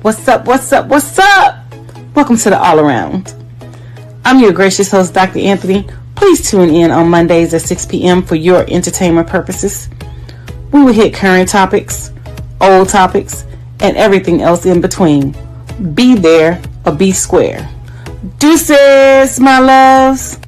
What's up? What's up? What's up? Welcome to the All Around. I'm your gracious host, Dr. Anthony. Please tune in on Mondays at 6 p.m. for your entertainment purposes. We will hit current topics, old topics, and everything else in between. Be there or be square. Deuces, my loves.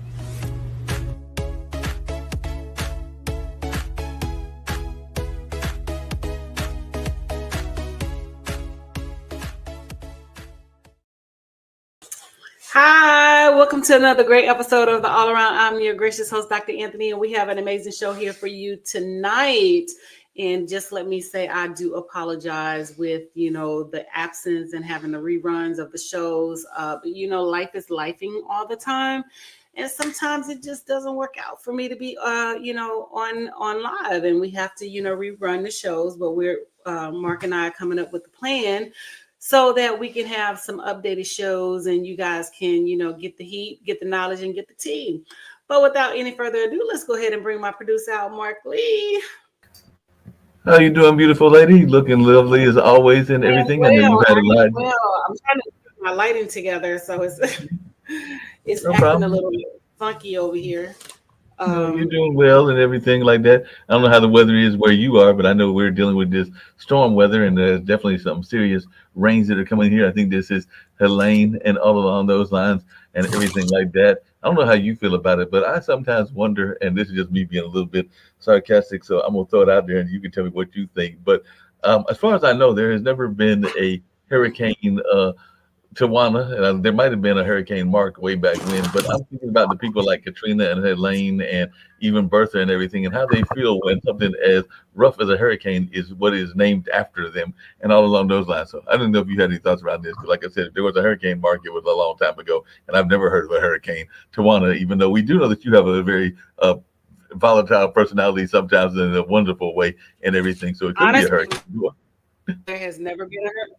Hi, welcome to another great episode of the All Around. I'm your gracious host, Dr. Anthony, and we have an amazing show here for you tonight. And just let me say, I do apologize with, the absence and having the reruns of the shows. But, life is lifing all the time. And sometimes it just doesn't work out for me to be, on live. And we have to, rerun the shows. But we're, Mark and I are coming up with a plan so that we can have some updated shows and you guys can, get the heat, get the knowledge, and get the tea. But without any further ado, let's go ahead and bring my producer out, Mark Lee. How you doing, beautiful lady? Looking lovely as always and everything. I know you've had a lot. Well, I'm trying to put my lighting together, so it's it's No acting problem. a little funky over here. No, you're doing well and everything like that. I don't know how the weather is where you are, but I know we're dealing with this storm weather, and there's definitely some serious rains that are coming here. I think this is Helene and all along those lines and everything like that. I don't know how you feel about it, but I sometimes wonder, and this is just me being a little bit sarcastic, so I'm gonna throw it out there, and you can tell me what you think. But as far as I know, there has never been a hurricane. Tawana, and there might have been a Hurricane Mark way back when, but I'm thinking about the people like Katrina and Helene and even Bertha and everything, and how they feel when something as rough as a hurricane is what is named after them, and all along those lines. So I don't know if you had any thoughts around this, because like I said, if there was a Hurricane Mark, it was a long time ago, and I've never heard of a Hurricane Tawana, even though we do know that you have a very volatile personality sometimes in a wonderful way and everything. So it could be a Honestly, hurricane. there has never been a hurricane.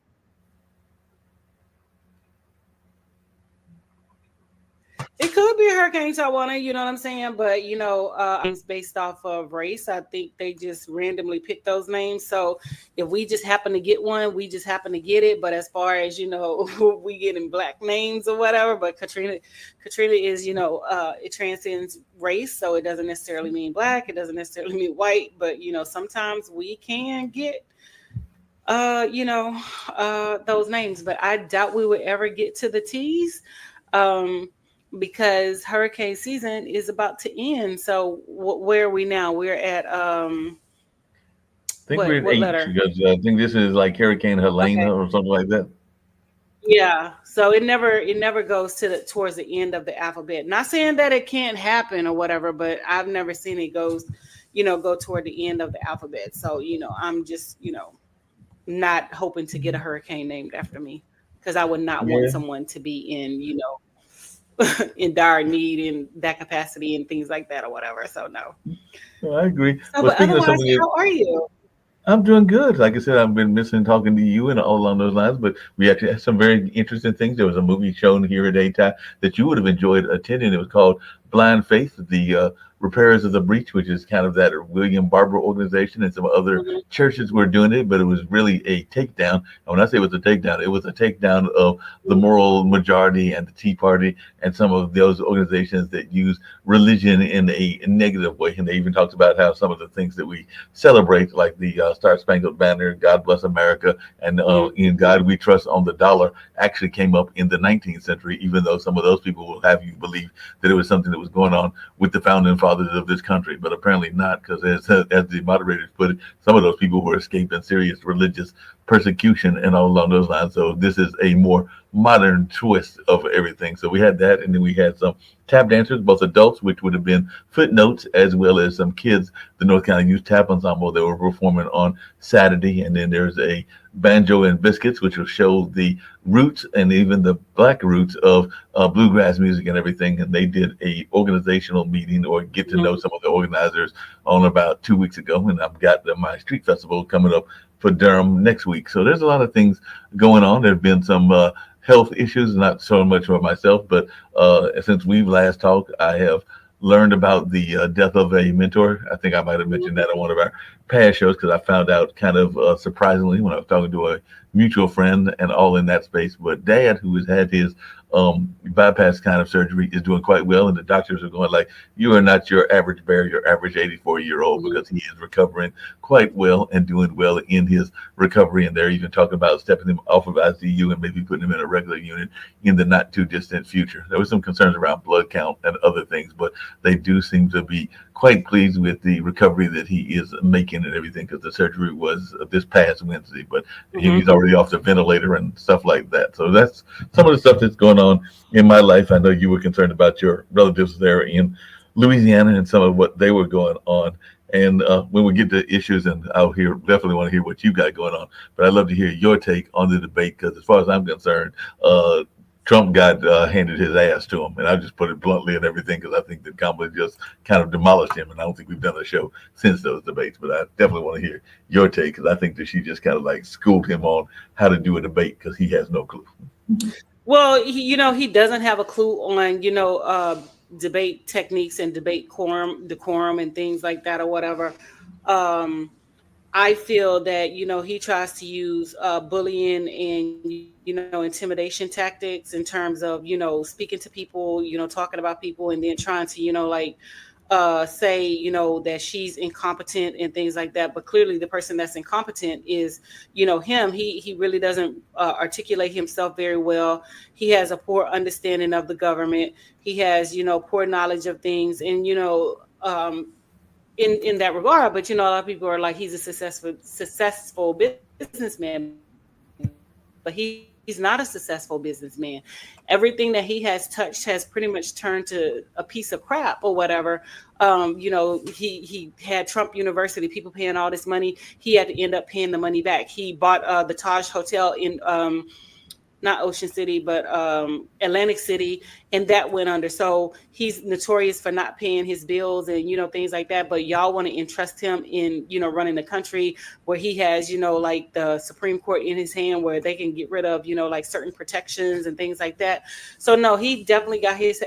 It could be a Hurricane Tawana, you know what I'm saying? But, it's based off of race. I think they just randomly pick those names. So if we just happen to get one, we just happen to get it. But as far as, we getting black names or whatever, but Katrina is, it transcends race. So it doesn't necessarily mean black. It doesn't necessarily mean white. But, sometimes we can get those names. But I doubt we would ever get to the T's. Because hurricane season is about to end. So where are we now? We're at I think what we're at what H letter? because I think this is like Hurricane Okay. Helena or something like that. Yeah. So it never goes towards the end of the alphabet. Not saying that it can't happen or whatever, but I've never seen it go toward the end of the alphabet. So, I'm just, not hoping to get a hurricane named after me, because I would not want Yeah, someone to be in dire need in that capacity and things like that or whatever. So no. well, I agree. So, Well, but speaking of otherwise, something that how are you? I'm doing good. Like I said, I've been missing talking to you and all along those lines, but we actually had some very interesting things. There was a movie shown here at Daytime that you would have enjoyed attending. It was called Blind Faith, the Repairers of the Breach, which is kind of that William Barber organization, and some other Mhm. churches were doing it, but it was really a takedown. And when I say it was a takedown of the moral majority and the Tea Party and some of those organizations that use religion in a negative way. And they even talked about how some of the things that we celebrate, like the Star Spangled Banner, God Bless America, and Mhm. In God We Trust on the dollar, actually came up in the 19th century, even though some of those people will have you believe that it was something that was going on with the founding fathers of this country, but apparently not, because as the moderators put it, some of those people were escaping serious religious persecution and all along those lines. So this is a more modern twist of everything. So we had that, and then we had some tap dancers, both adults, which would have been footnotes, as well as some kids, the North Carolina Youth Tap Ensemble, that were performing on Saturday. And then there's a banjo and biscuits, which will show the roots and even the black roots of bluegrass music and everything. And they did a organizational meeting, or get to know Mhm. some of the organizers, on about 2 weeks ago. And I've got my street festival coming up for Durham next week. So there's a lot of things going on. There have been some health issues, not so much for myself, but since we've last talked, I have learned about the death of a mentor. I think I might have mentioned that on one of our past shows, because I found out kind of surprisingly when I was talking to a mutual friend and all in that space. But Dad, who has had his bypass kind of surgery, is doing quite well, and the doctors are going like, "You are not your average bear, your average 84-year-old," Mhm. because he is recovering quite well and doing well in his recovery. And they're even talking about stepping him off of ICU and maybe putting him in a regular unit in the not too distant future. There was some concerns around blood count and other things, but they do seem to be quite pleased with the recovery that he is making and everything, because the surgery was this past Wednesday, but Mhm. he's already off the ventilator and stuff like that. So that's some of the stuff that's going on in my life. I know you were concerned about your relatives there in Louisiana and some of what they were going on. And when we get to issues, and definitely want to hear what you got going on. But I'd love to hear your take on the debate, because as far as I'm concerned, Trump got handed his ass to him, and I just put it bluntly and everything, because I think that Kamala just kind of demolished him, and I don't think we've done a show since those debates. But I definitely want to hear your take, because I think that she just kind of like schooled him on how to do a debate, because he has no clue. Well, he doesn't have a clue on, debate techniques and debate decorum and things like that or whatever. Um, I feel that, he tries to use bullying and, intimidation tactics in terms of, speaking to people, talking about people, and then trying to, say, that she's incompetent and things like that. But clearly the person that's incompetent is, him. He really doesn't articulate himself very well. He has a poor understanding of the government. He has, poor knowledge of things. And, in that regard, but a lot of people are like, he's a successful businessman, but he's not a successful businessman. Everything that he has touched has pretty much turned to a piece of crap or whatever. He had Trump University, people paying all this money. He had to end up paying the money back. He bought the Taj Hotel in not Ocean City, but Atlantic City, and that went under. So he's notorious for not paying his bills and, things like that. But y'all want to entrust him in, running the country, where he has, like the Supreme Court in his hand, where they can get rid of, like certain protections and things like that. So no, he definitely got his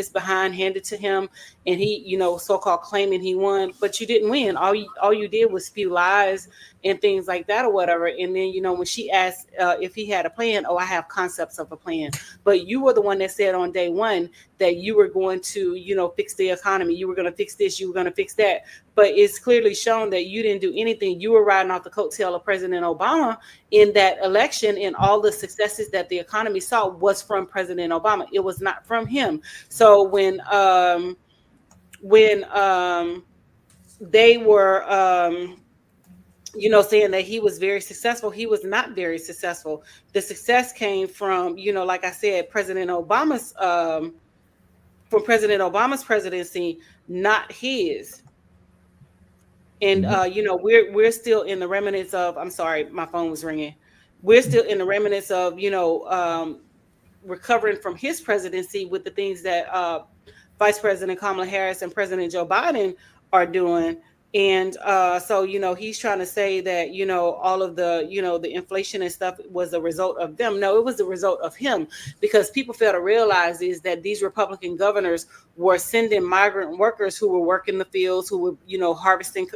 behind handed to him, and he, so-called claiming he won, but you didn't win. All you did was spew lies and things like that or whatever. And then, when she asked if he had a plan, oh, I have concepts of a plan. But you were the one that said on day one that you were going to, fix the economy. You were going to fix this. You were going to fix that. But it's clearly shown that you didn't do anything. You were riding off the coattail of President Obama in that election, and all the successes that the economy saw was from President Obama. It was not from him. So when they were saying that he was very successful, he was not very successful. The success came from, like I said, from President Obama's presidency, not his. And we're still in the remnants of, I'm sorry, my phone was ringing. We're still in the remnants of, recovering from his presidency with the things that Vice President Kamala Harris and President Joe Biden are doing. And so, he's trying to say that, all of the, the inflation and stuff was a result of them. No, it was the result of him, because people fail to realize is that these Republican governors were sending migrant workers who were working the fields, who were, harvesting,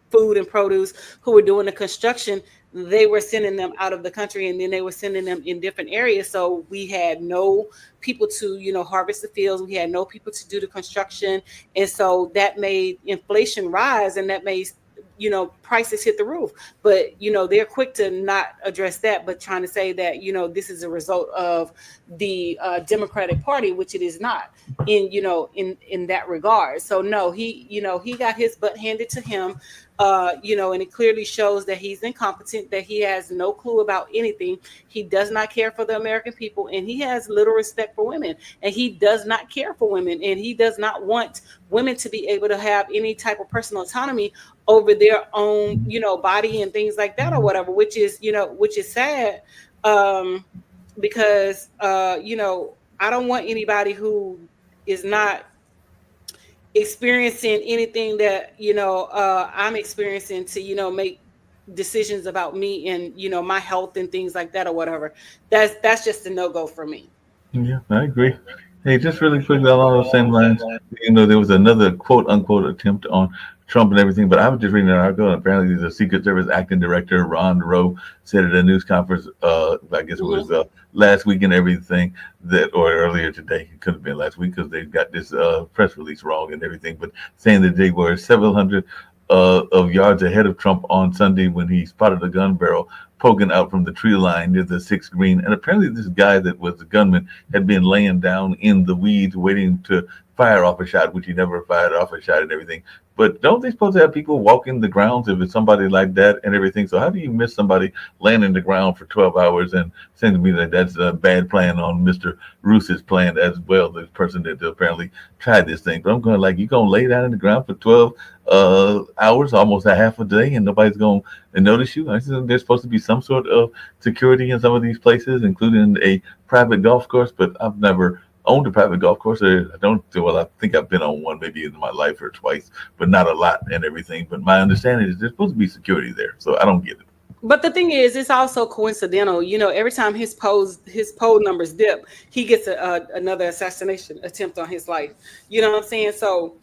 food and produce, who were doing the construction. They were sending them out of the country, and then they were sending them in different areas. So we had no people to, harvest the fields. We had no people to do the construction. And so that made inflation rise, and that made, prices hit the roof. But, they're quick to not address that, but trying to say that, this is a result of the Democratic Party, which it is not in that regard. So no, he got his butt handed to him. And it clearly shows that he's incompetent, that he has no clue about anything. He does not care for the American people, and he has little respect for women, and he does not care for women, and he does not want women to be able to have any type of personal autonomy over their own, body and things like that or whatever, which is sad. Because, I don't want anybody who is not experiencing anything that I'm experiencing to make decisions about me and my health and things like that or whatever. That's just a no-go for me. Yeah, I agree. Hey, just really quickly along those same lines, there was another quote unquote attempt on Trump and everything. But I was just reading an article, and apparently the Secret Service acting director Ron Rowe said at a news conference, I guess it was last week and everything, that or earlier today, it could have been last week because they got this press release wrong and everything, but saying that they were several hundred of yards ahead of Trump on Sunday when he spotted a gun barrel poking out from the tree line near the 6th green. And apparently this guy that was the gunman had been laying down in the weeds waiting to fire off a shot, which he never fired off a shot and everything. But don't they supposed to have people walking the grounds if it's somebody like that and everything? So how do you miss somebody laying in the ground for 12 hours? And seems to me that that's a bad plan on Mr. Roos's plan as well, the person that apparently tried this thing. But I'm going like, you're going to lay down in the ground for 12 hours, almost a half a day, and nobody's going to notice you? I think there's supposed to be some sort of security in some of these places, including a private golf course, but I've never owned a private golf course. I think I've been on one maybe in my life or twice, but not a lot and everything. But my understanding is there's supposed to be security there, so I don't get it. But the thing is, it's also coincidental. You know, every time his poll numbers dip, he gets another assassination attempt on his life. You know what I'm saying? So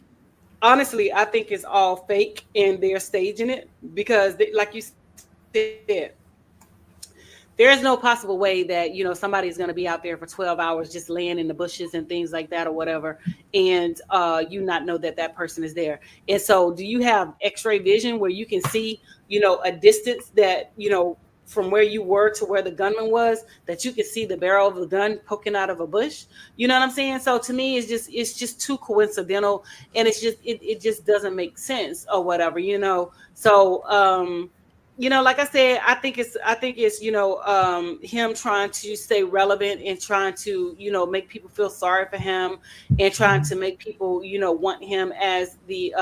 honestly, I think it's all fake and they're staging it because, like you said, there is no possible way that, you know, somebody's going to be out there for 12 hours just laying in the bushes and things like that or whatever, and you not know that that person is there. And so do you have x-ray vision where you can see, you know, a distance that, you know, from where you were to where the gunman was, that you can see the barrel of the gun poking out of a bush? You know what I'm saying? So to me, it's just too coincidental, and it just doesn't make sense or whatever, you know? So, you know, like I said, I think it's, you know, him trying to stay relevant and trying to, you know, make people feel sorry for him and trying to make people, you know, want him as the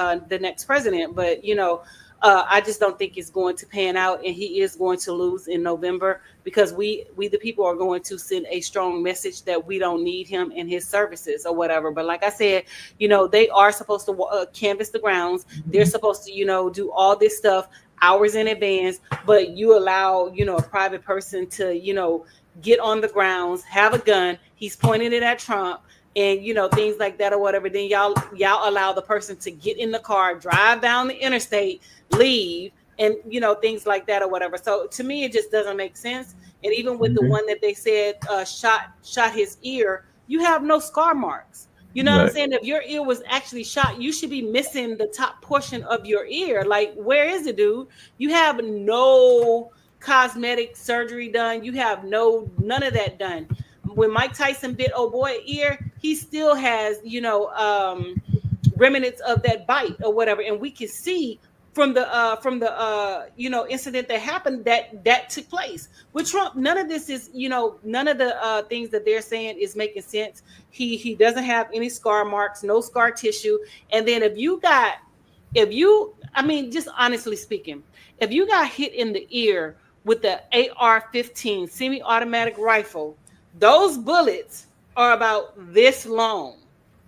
next president. But, you know, I just don't think it's going to pan out, and he is going to lose in November because we the people are going to send a strong message that we don't need him and his services or whatever. But like I said, you know, they are supposed to canvass the grounds. They're supposed to, you know, do all this stuff hours in advance, but you allow, you know, a private person to, you know, get on the grounds, have a gun, he's pointing it at Trump, and, you know, things like that or whatever. Then y'all allow the person to get in the car, drive down the interstate, leave, and, you know, things like that or whatever. So to me, it just doesn't make sense. And even with the one that they said shot his ear, you have no scar marks. You know what I'm saying? If your ear was actually shot, you should be missing the top portion of your ear. Like, where is it, dude? You have no cosmetic surgery done. You have none of that done. When Mike Tyson bit old boy ear, he still has, you know, remnants of that bite or whatever. And we can see from the you know, incident that happened that took place with Trump. None of this is, you know, none of the things that they're saying is making sense. He doesn't have any scar marks, no scar tissue. And then I mean, just honestly speaking, if you got hit in the ear with the AR-15 semi-automatic rifle, those bullets are about this long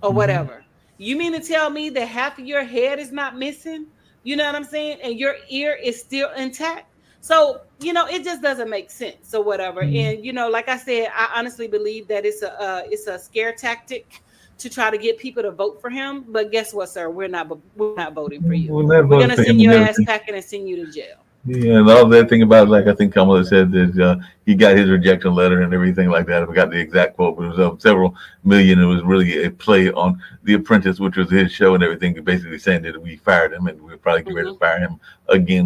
or whatever. You mean to tell me that half of your head is not missing? You know what I'm saying? And your ear is still intact. So, you know, it just doesn't make sense or whatever. And, you know, like I said, I honestly believe that it's a scare tactic to try to get people to vote for him. But guess what, sir? We're not voting for you. We're going to send your ass packing and send you to jail. Yeah, and all that thing about, like, I think Kamala said that he got his rejection letter and everything like that. I forgot the exact quote, but it was several million. It was really a play on The Apprentice, which was his show and everything, basically saying that we fired him and we're probably getting ready to fire him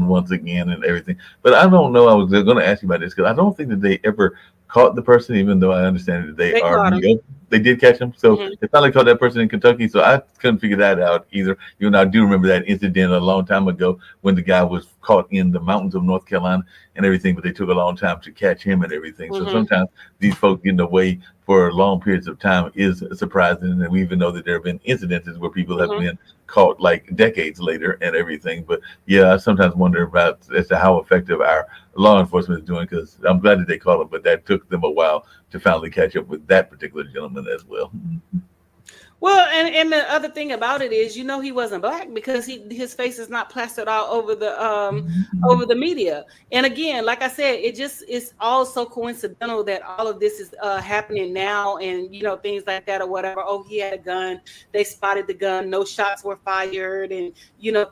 once again and everything. But I don't know. I was going to ask you about this because I don't think that they ever caught the person, even though I understand that they are. They did catch him. So they finally caught that person in Kentucky. So I couldn't figure that out either. You know, I do remember that incident a long time ago when the guy was caught in the mountains of North Carolina and everything, but they took a long time to catch him and everything. So sometimes these folks getting away for long periods of time is surprising. And we even know that there have been incidences where people have been caught like decades later and everything. But yeah, I sometimes wonder about as to how effective our law enforcement is doing, because I'm glad that they caught him, but that took them a while to finally catch up with that particular gentleman as well. Well, and the other thing about it is, he wasn't black because his face is not plastered all over the media. And again, like I said, it just is all so coincidental that all of this is happening now, and things like that or whatever. Oh, he had a gun. They spotted the gun. No shots were fired, and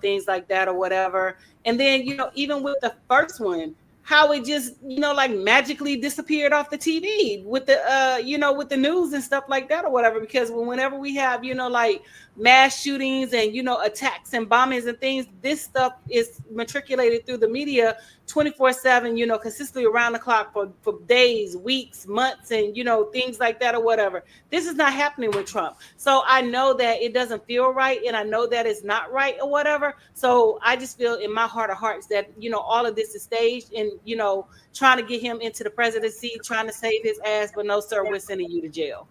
things like that or whatever. And then even with the first one, how it just like magically disappeared off the TV with the with the news and stuff like that or whatever, because whenever we have like mass shootings and attacks and bombings and things, this stuff is matriculated through the media 24/7, consistently around the clock for days, weeks, months, and things like that or whatever. This is not happening with Trump. So I know that it doesn't feel right, and I know that it's not right or whatever. So I just feel in my heart of hearts that all of this is staged, and trying to get him into the presidency, trying to save his ass. But no, sir, we're sending you to jail.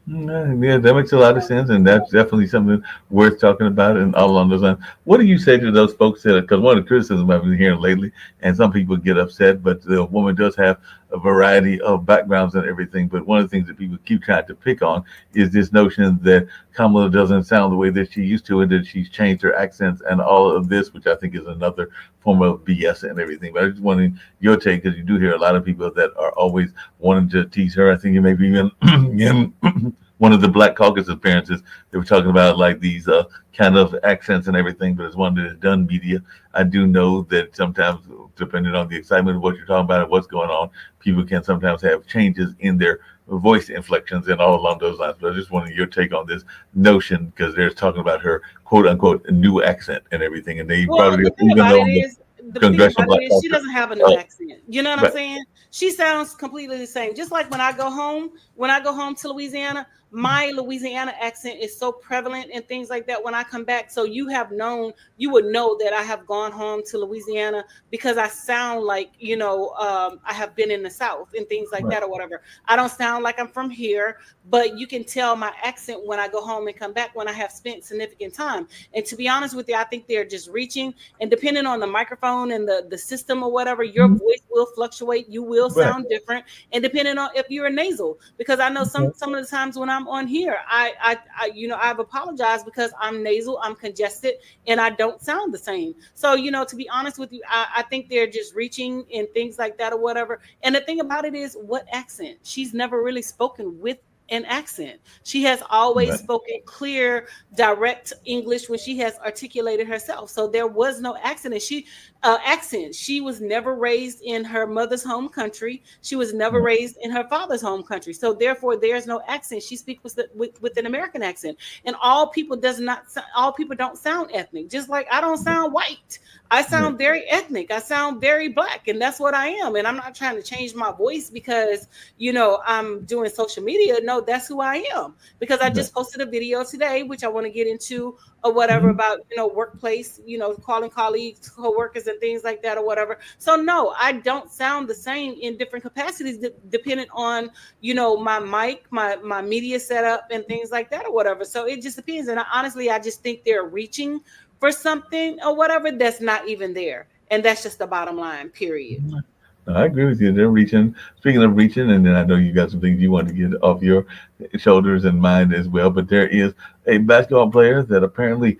Yeah, that makes a lot of sense, and that's definitely something worth talking about. And all along those lines, what do you say to those folks that? Because one of the criticisms I've been hearing lately, and some people get upset, but the woman does have a variety of backgrounds and everything. But one of the things that people keep trying to pick on is this notion that Kamala doesn't sound the way that she used to, and that she's changed her accents and all of this, which I think is another form of BS and everything. But I just wanted your take, because you do hear a lot of people that are always wanting to tease her. I think it may be even in one of the Black Caucus appearances, they were talking about like these kind of accents and everything. But as one that has done media, I do know that sometimes, depending on the excitement of what you're talking about and what's going on, people can sometimes have changes in their voice inflections and all along those lines. But I just wanted your take on this notion, because they're talking about her quote unquote new accent and everything, and they brought it up even though the Congressional thing about Black it is she Caucus. doesn't have a new accent. You know what I'm Right. saying? She sounds completely the same. Just like when I go home to Louisiana, my Louisiana accent is so prevalent and things like that when I come back. So you would know that I have gone home to Louisiana because I sound like, I have been in the South and things like Right. that or whatever. I don't sound like I'm from here, but you can tell my accent when I go home and come back when I have spent significant time. And to be honest with you, I think they're just reaching, and depending on the microphone and the system or whatever, your voice will fluctuate. You will Right. sound different, and depending on if you're a nasal, because I know some of the times when I'm on here, I've apologized because I'm nasal, I'm congested, and I don't sound the same. So to be honest with you, I think they're just reaching and things like that or whatever. And the thing about it is, what accent? She's never really spoken with an accent. She has always Right. spoken clear, direct English when she has articulated herself. So there was no accent. And she was never raised in her mother's home country. She was never raised in her father's home country. So therefore, there's no accent. She speaks with an American accent. And all people don't sound ethnic. Just like I don't sound white. I sound very ethnic. I sound very black, and that's what I am. And I'm not trying to change my voice because I'm doing social media. No, that's who I am. Because I just posted a video today, which I want to get into or whatever, about workplace, calling colleagues, coworkers, and things like that or whatever. So no, I don't sound the same in different capacities, depending on my mic, my media setup, and things like that or whatever. So it just depends. And honestly, I just think they're reaching for something or whatever that's not even there. And that's just the bottom line, period. No, I agree with you. They're reaching. Speaking of reaching, and then I know you got some things you want to get off your shoulders and mind as well. But there is a basketball player that apparently,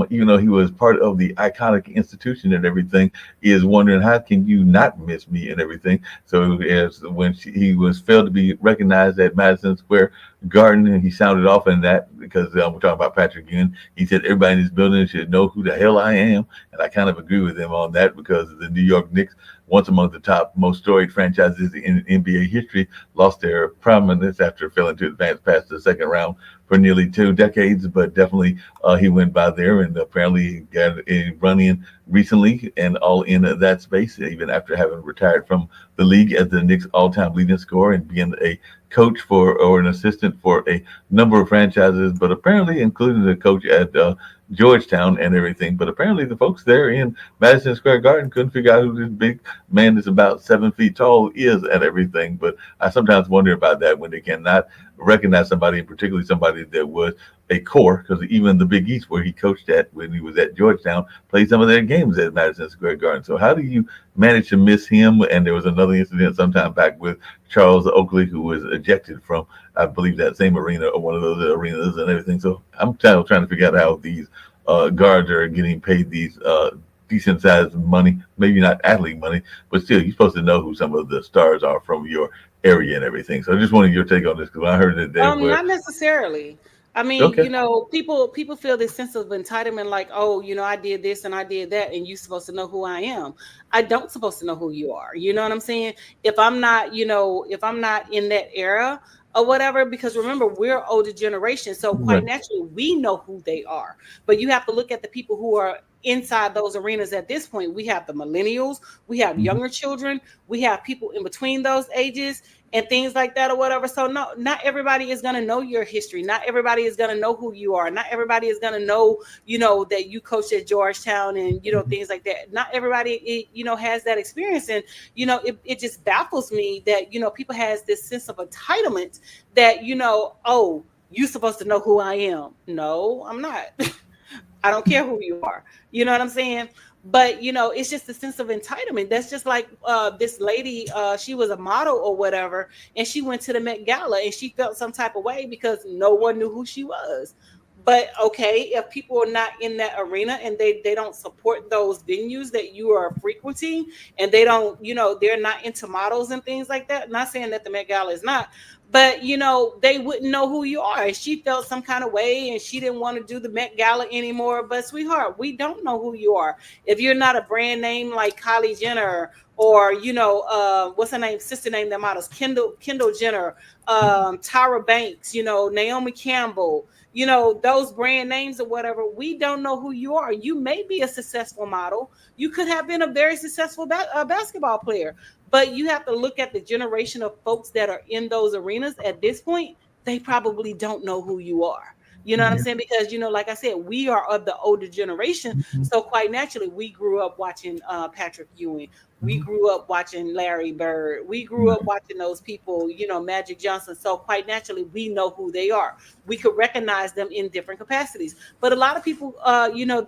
even though he was part of the iconic institution and everything, is wondering how can you not miss me and everything. So as when he was failed to be recognized at Madison Square Garden, and he sounded off in that because we're talking about Patrick Ewing. He said everybody in this building should know who the hell I am, and I kind of agree with him on that, because the New York Knicks, once among the top most storied franchises in NBA history, lost their prominence after failing to advance past the second round for nearly 2 decades. But definitely he went by there, and apparently got a run-in recently and all in that space, even after having retired from the league as the Knicks all-time leading scorer and being a coach for, or an assistant for, a number of franchises, but apparently including the coach at Georgetown and everything. But apparently the folks there in Madison Square Garden couldn't figure out who this big man that's about 7 feet tall is and everything. But I sometimes wonder about that, when they cannot recognize somebody, and particularly somebody that was a core, because even the Big East, where he coached at when he was at Georgetown, played some of their games at Madison Square Garden. So how do you manage to miss him? And there was another incident sometime back with Charles Oakley, who was ejected from, I believe, that same arena or one of those arenas and everything. So I'm trying to figure out how these guards are getting paid these decent sized money, maybe not athlete money, but still, you're supposed to know who some of the stars are from your area and everything. So I just wanted your take on this because I heard that they were Not necessarily. I mean, okay. people feel this sense of entitlement, like, oh, I did this and I did that, and you supposed to know who I am. I don't supposed to know who you are. You know what I'm saying? If I'm not, if I'm not in that era or whatever, because remember, we're older generation, so quite Right. naturally we know who they are. But you have to look at the people who are inside those arenas at this point. We have the millennials, we have Mhm. younger children, we have people in between those ages and things like that or whatever. So no, not everybody is going to know your history. Not everybody is going to know who you are. Not everybody is going to know, that you coached at Georgetown and, things like that. Not everybody, has that experience. And, it just baffles me that, people has this sense of entitlement that, oh, you supposed to know who I am. No, I'm not. I don't care who you are. You know what I'm saying? But it's just a sense of entitlement. That's just like this lady. She was a model or whatever, and she went to the Met Gala and she felt some type of way because no one knew who she was. But okay, if people are not in that arena and they don't support those venues that you are frequenting, and they don't, they're not into models and things like that. Not saying that the Met Gala is not, but they wouldn't know who you are. She felt some kind of way and she didn't want to do the Met Gala anymore. But sweetheart, we don't know who you are. If you're not a brand name like Kylie Jenner or what's her name, sister name that models, Kendall Jenner, Tyra Banks, Naomi Campbell, those brand names or whatever, we don't know who you are. You may be a successful model. You could have been a very successful basketball player, but you have to look at the generation of folks that are in those arenas at this point. They probably don't know who you are. You know what I'm Yeah. saying? Because, like I said, we are of the older generation. Mhm. So quite naturally, we grew up watching Patrick Ewing. We Mhm. grew up watching Larry Bird. We grew up Right. watching those people, Magic Johnson. So quite naturally, we know who they are. We could recognize them in different capacities. But a lot of people,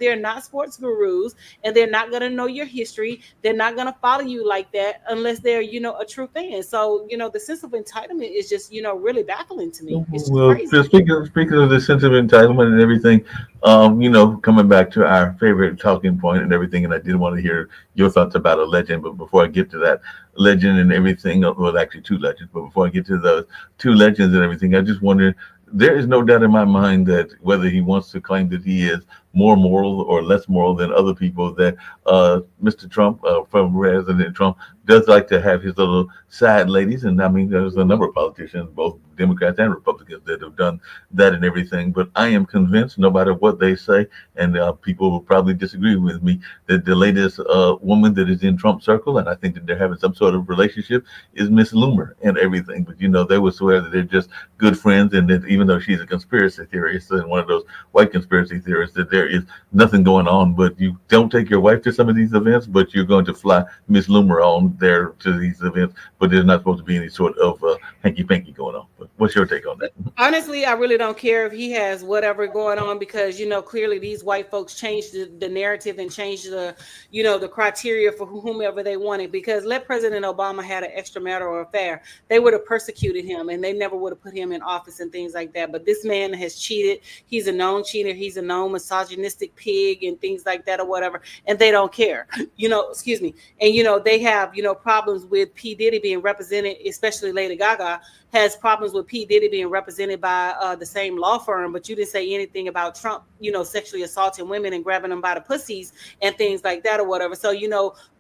they're not sports gurus and they're not going to know your history. They're not going to follow you like that unless they're, a true fan. So, the sense of entitlement is just, really baffling to me. It's just Well, crazy. speaking of the sense of entitlement and everything, coming back to our favorite talking point and everything, and I did want to hear your thoughts about a legend, but before I get to that legend and everything, well, actually two legends, but before I get to those two legends and everything, I just wonder, there is no doubt in my mind that whether he wants to claim that he is more moral or less moral than other people, that Mr. Trump, from President Trump, does like to have his little side ladies. And I mean, there's a number of politicians, both Democrats and Republicans, that have done that and everything. But I am convinced, no matter what they say, and people will probably disagree with me, that the latest woman that is in Trump's circle, and I think that they're having some sort of relationship, is Miss Loomer and everything. But they would swear that they're just good friends, and that even though she's a conspiracy theorist and one of those white conspiracy theorists, that there is nothing going on. But you don't take your wife to some of these events, but you're going to fly Miss Loomer on there to these events, but there's not supposed to be any sort of hanky panky going on. But what's your take on that? Honestly, I really don't care if he has whatever going on because clearly these white folks changed the narrative and changed the criteria for whomever they wanted. Because let President Obama had an extramarital affair, they would have persecuted him and they never would have put him in office and things like that. But this man has cheated. He's a known cheater. He's a known misogynistic pig and things like that or whatever, and they don't care. Excuse me. And they have problems with P Diddy being represented, especially Lady Gaga has problems with P Diddy being represented by the same law firm, but you didn't say anything about Trump, sexually assaulting women and grabbing them by the pussies and things like that or whatever. So,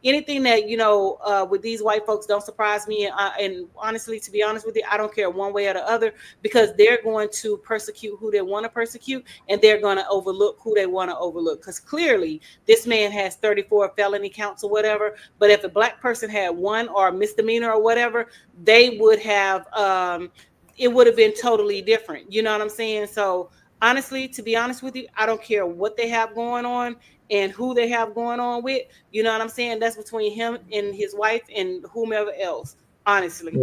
anything that, with these white folks don't surprise me. And honestly, to be honest with you, I don't care one way or the other because they're going to persecute who they want to persecute and they're going to overlook who they want to overlook. Because clearly this man has 34 felony counts or whatever. But if a black person had one or a misdemeanor or whatever, they would have, it would have been totally different. You know what I'm saying? So honestly, to be honest with you, I don't care what they have going on and who they have going on with. You know what I'm saying? That's between him and his wife and whomever else, honestly.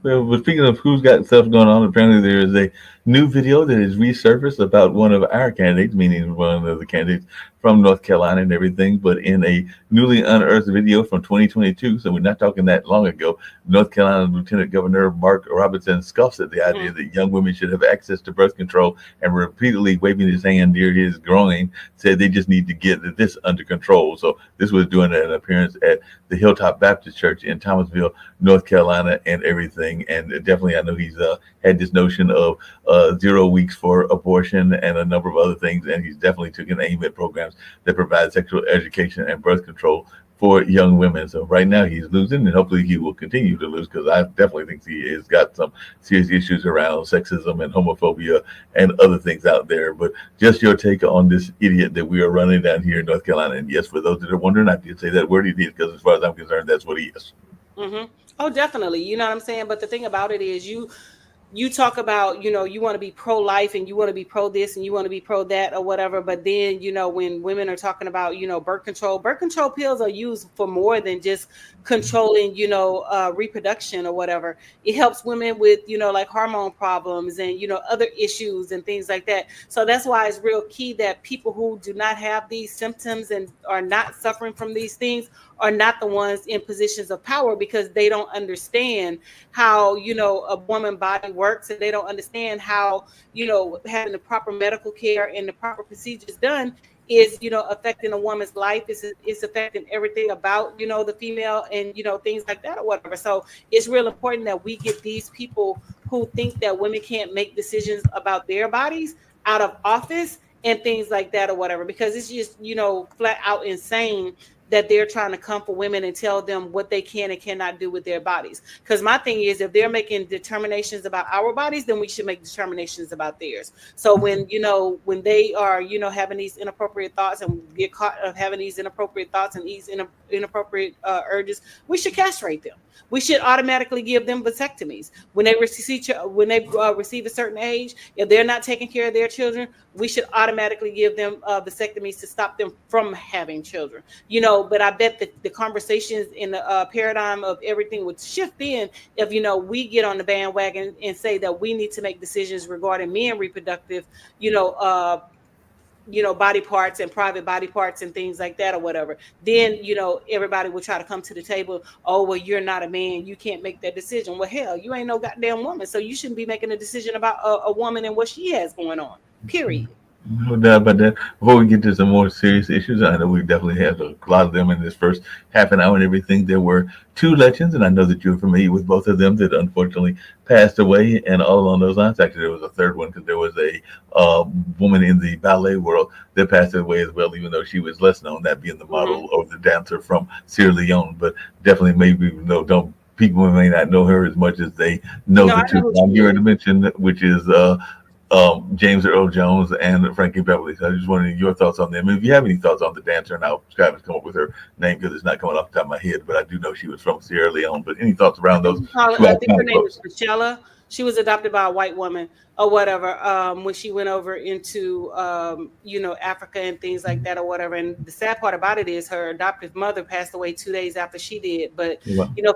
Well, but speaking of who's got stuff going on, apparently there is a new video that is resurfaced about one of our candidates, meaning one of the candidates from North Carolina and everything, but in a newly unearthed video from 2022, so we're not talking that long ago, North Carolina Lieutenant Governor Mark Robinson scoffs at the idea that young women should have access to birth control and repeatedly waving his hand near his groin said they just need to get this under control. So this was doing an appearance at the Hilltop Baptist Church in Thomasville, North Carolina, and everything. And definitely, I know he's had this notion of 0 weeks for abortion and a number of other things, and he's definitely taken aim at programs that provide sexual education and birth control for young women. So right now he's losing, and hopefully he will continue to lose, because I definitely think he has got some serious issues around sexism and homophobia and other things out there. But just your take on this idiot that we are running down here in North Carolina. And yes, for those that are wondering, I did say that word idiot, because as far as I'm concerned, that's what he is. Mm-hmm. Oh, definitely. You know what I'm saying? But the thing about it is you talk about, you want to be pro-life and you want to be pro this and you want to be pro that or whatever. But then, when women are talking about, birth control pills are used for more than just controlling, reproduction or whatever. It helps women with, like hormone problems and, other issues and things like that. So that's why it's real key that people who do not have these symptoms and are not suffering from these things are not the ones in positions of power, because they don't understand how, a woman body works, and they don't understand how, having the proper medical care and the proper procedures done is, affecting a woman's life. It's affecting everything about, the female and, things like that or whatever. So it's real important that we get these people who think that women can't make decisions about their bodies out of office and things like that or whatever, because it's just, flat out insane that they're trying to come for women and tell them what they can and cannot do with their bodies. Because my thing is, if they're making determinations about our bodies, then we should make determinations about theirs. So when they are, having these inappropriate thoughts and get caught of having these inappropriate thoughts and these inappropriate urges, we should castrate them. We should automatically give them vasectomies when they receive a certain age. If they're not taking care of their children, we should automatically give them vasectomies to stop them from having children. But I bet that the conversations in the paradigm of everything would shift in if we get on the bandwagon and say that we need to make decisions regarding men reproductive, body parts and private body parts and things like that or whatever. Then, everybody will try to come to the table. Oh, well, you're not a man. You can't make that decision. Well, hell, you ain't no goddamn woman. So you shouldn't be making a decision about a woman and what she has going on, period. No doubt about that. Before we get to some more serious issues, I know we definitely had a lot of them in this first half an hour and everything. There were two legends, and I know that you're familiar with both of them, that unfortunately passed away. And all along those lines, actually, there was a third one, because there was a woman in the ballet world that passed away as well, even though she was less known, that being the model or the dancer from Sierra Leone. But definitely, maybe people may not know her as much as they know the two I'm here to mention, which is James Earl Jones and Frankie Beverly. So I just wanted your thoughts on them. And if you have any thoughts on the dancer, and I'll try to come up with her name because it's not coming off the top of my head, but I do know she was from Sierra Leone. But any thoughts around those? I think her name is Michelle. She was adopted by a white woman or whatever when she went over into, Africa and things like that or whatever. And the sad part about it is her adoptive mother passed away 2 days after she did. But,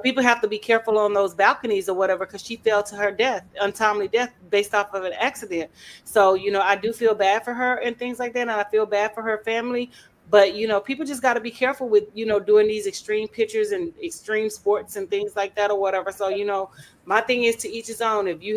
people have to be careful on those balconies or whatever, because she fell to her death, untimely death based off of an accident. So, I do feel bad for her and things like that. And I feel bad for her family. But, people just got to be careful with, doing these extreme pictures and extreme sports and things like that or whatever. So, my thing is to each his own. If you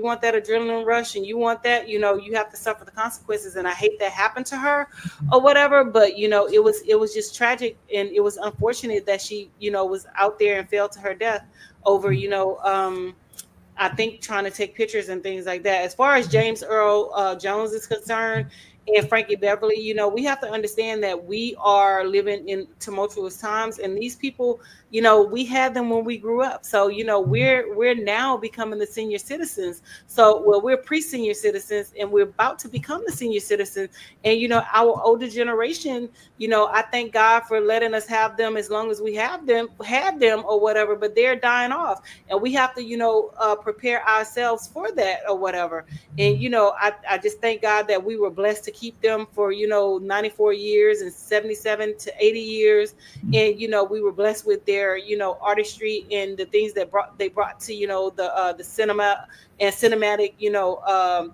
want that adrenaline rush and you want that, you have to suffer the consequences. And I hate that happened to her or whatever. But, it was just tragic. And it was unfortunate that she, was out there and fell to her death over, I think trying to take pictures and things like that. As far as James Earl Jones is concerned, and Frankie Beverly, we have to understand that we are living in tumultuous times, and these people, we had them when we grew up. So, we're now becoming the senior citizens. So, we're pre-senior citizens, and we're about to become the senior citizens. And, our older generation, I thank God for letting us have them as long as we had them or whatever, but they're dying off. And we have to, prepare ourselves for that or whatever. And, I just thank God that we were blessed to to keep them for, 94 years and 77 to 80 years. And, we were blessed with their, artistry and the things that they brought to, the cinema and cinematic,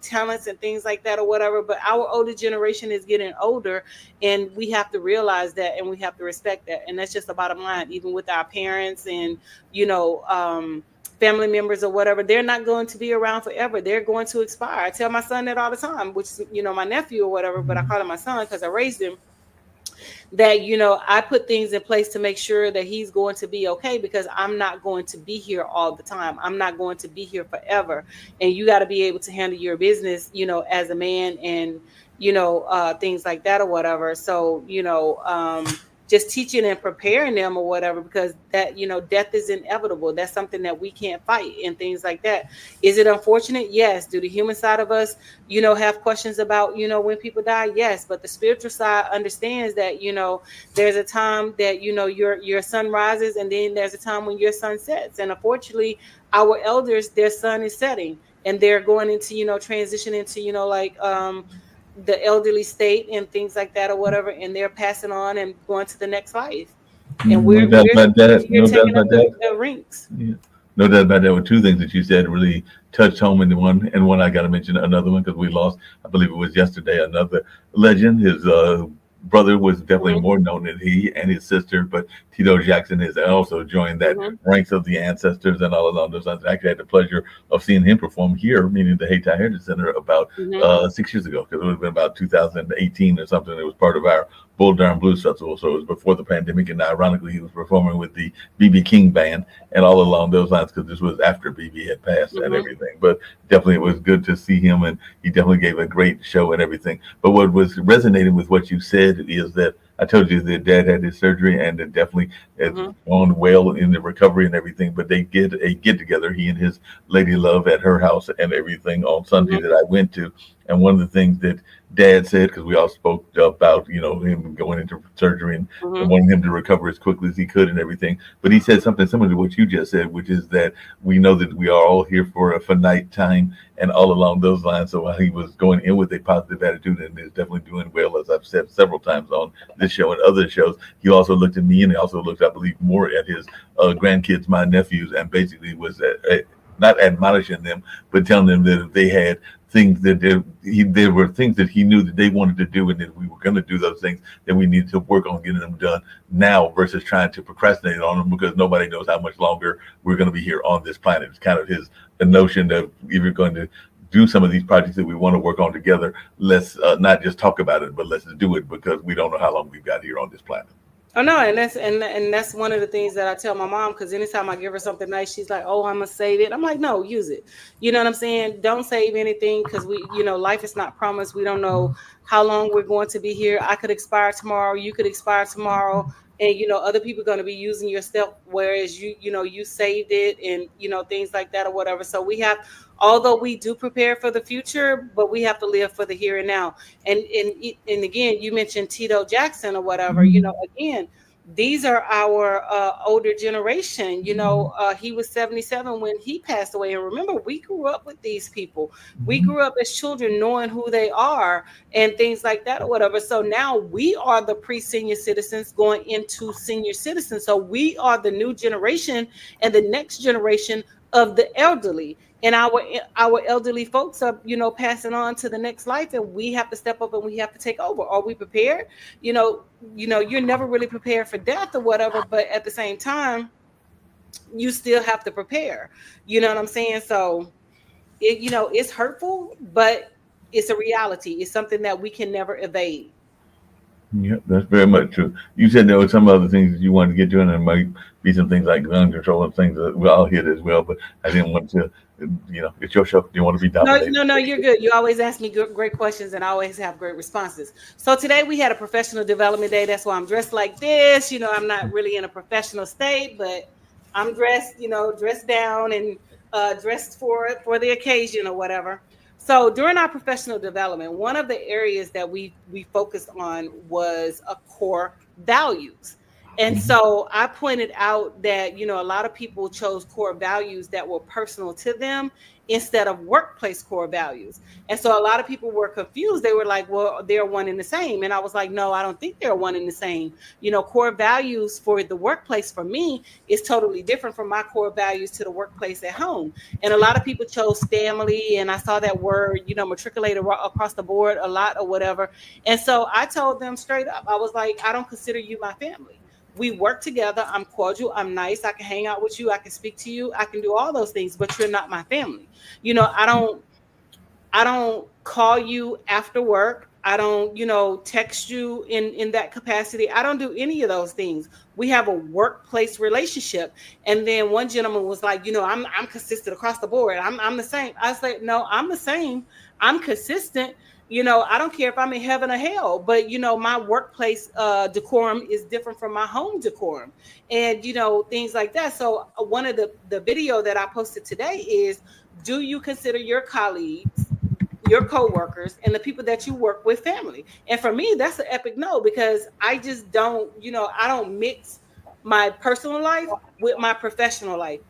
talents and things like that or whatever. But our older generation is getting older, and we have to realize that, and we have to respect that. And that's just the bottom line, even with our parents and, family members or whatever. They're not going to be around forever. They're going to expire. I tell my son that all the time, which is, my nephew or whatever, but I call him my son because I raised him, that, I put things in place to make sure that he's going to be okay, because I'm not going to be here all the time. I'm not going to be here forever. And you got to be able to handle your business, as a man, and, things like that or whatever. So, just teaching and preparing them or whatever, because that, death is inevitable. That's something that we can't fight and things like that. Is it unfortunate? Yes. Do the human side of us, have questions about, when people die? Yes. But the spiritual side understands that, there's a time that, your sun rises, and then there's a time when your sun sets. And unfortunately, our elders, their sun is setting, and they're going into, transition into, the elderly state and things like that or whatever, and they're passing on and going to the next life. And No doubt about that. No doubt about that. The ranks. Yeah. No doubt about that. With two things that you said really touched home in the one, and one I got to mention another one because we lost, I believe it was yesterday, another legend. His brother was definitely more known than he, and his sister, but Tito Jackson has also joined that ranks of the ancestors and all along those lines. I actually had the pleasure of seeing him perform here, meaning the Hayti Heritage Center, about 6 years ago, because it would have been about 2018 or something. It was part of our Bull Durham Blues Festival, so it was before the pandemic, and ironically, he was performing with the B.B. King Band and all along those lines, because this was after B.B. had passed and everything. But definitely it was good to see him, and he definitely gave a great show and everything. But what was resonating with what you said is that I told you that Dad had his surgery, and it definitely has gone well in the recovery and everything. But they get a get together, he and his lady love, at her house and everything on Sunday that I went to. And one of the things that Dad said, because we all spoke about, him going into surgery and wanting him to recover as quickly as he could and everything. But he said something similar to what you just said, which is that we know that we are all here for a finite time and all along those lines. So while he was going in with a positive attitude and is definitely doing well, as I've said several times on this show and other shows, he also looked at me, and he also looked, I believe, more at his grandkids, my nephews, and basically was not admonishing them, but telling them that if they had things that there were things that he knew that they wanted to do, and that we were going to do those things, that we needed to work on getting them done now versus trying to procrastinate on them, because nobody knows how much longer we're going to be here on this planet. It's kind of his notion that if you're going to do some of these projects that we want to work on together, let's not just talk about it, but let's do it, because we don't know how long we've got here on this planet. Oh no, and that's one of the things that I tell my mom, because anytime I give her something nice, she's like, "Oh, I'm gonna save it." I'm like, "No, use it." You know what I'm saying? Don't save anything, because we, life is not promised. We don't know how long we're going to be here. I could expire tomorrow. You could expire tomorrow, and other people are going to be using your stuff, whereas you saved it, and things like that or whatever. So we have, although we do prepare for the future, but we have to live for the here and now. And again, you mentioned Tito Jackson or whatever. Again, these are our older generation. He was 77 when he passed away. And remember, we grew up with these people. We grew up as children knowing who they are and things like that or whatever. So now we are the pre-senior citizens going into senior citizens. So we are the new generation and the next generation of the elderly. And our elderly folks are, passing on to the next life, and we have to step up and we have to take over. Are we prepared? You're never really prepared for death or whatever, but at the same time, you still have to prepare. You know what I'm saying? So, it's hurtful, but it's a reality. It's something that we can never evade. Yeah, that's very much true. You said there were some other things that you wanted to get to, and there might be some things like gun control and things that I'll hit as well, but I didn't want to, it's your show. Do you want to be dominated? No, you're good. You always ask me great questions, and I always have great responses. So today we had a professional development day. That's why I'm dressed like this. I'm not really in a professional state, but I'm dressed, dressed down and dressed for the occasion or whatever. So during our professional development, one of the areas that we focused on was core values. And so I pointed out that, a lot of people chose core values that were personal to them instead of workplace core values. And so a lot of people were confused. They were like, well, they're one and the same. And I was like, no, I don't think they're one and the same. Core values for the workplace for me is totally different from my core values to the workplace at home. And a lot of people chose family. And I saw that word, matriculated across the board a lot or whatever. And so I told them straight up, I was like, I don't consider you my family. We work together. I'm cordial. I'm nice. I can hang out with you. I can speak to you. I can do all those things, but you're not my family. I don't call you after work. I don't, text you in that capacity. I don't do any of those things. We have a workplace relationship. And then one gentleman was like, I'm consistent across the board. I'm the same. I said, no, I'm the same. I'm consistent. I don't care if I'm in heaven or hell, but my workplace decorum is different from my home decorum, and things like that. So one of the video that I posted today is, do you consider your colleagues, your coworkers, and the people that you work with family? And for me, that's an epic no, because I just don't, I don't mix my personal life with my professional life.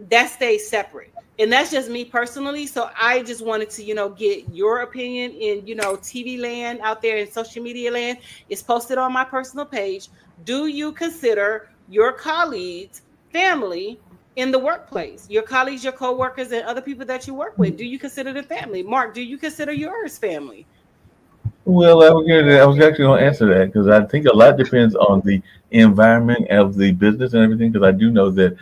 That stays separate. And that's just me personally. So I just wanted to, get your opinion in, TV land out there in social media land. It's posted on my personal page. Do you consider your colleagues family in the workplace? Your colleagues, your coworkers, and other people that you work with, do you consider them family? Mark, do you consider yours family? Well, I was actually going to answer that because I think a lot depends on the environment of the business and everything. Because I do know that,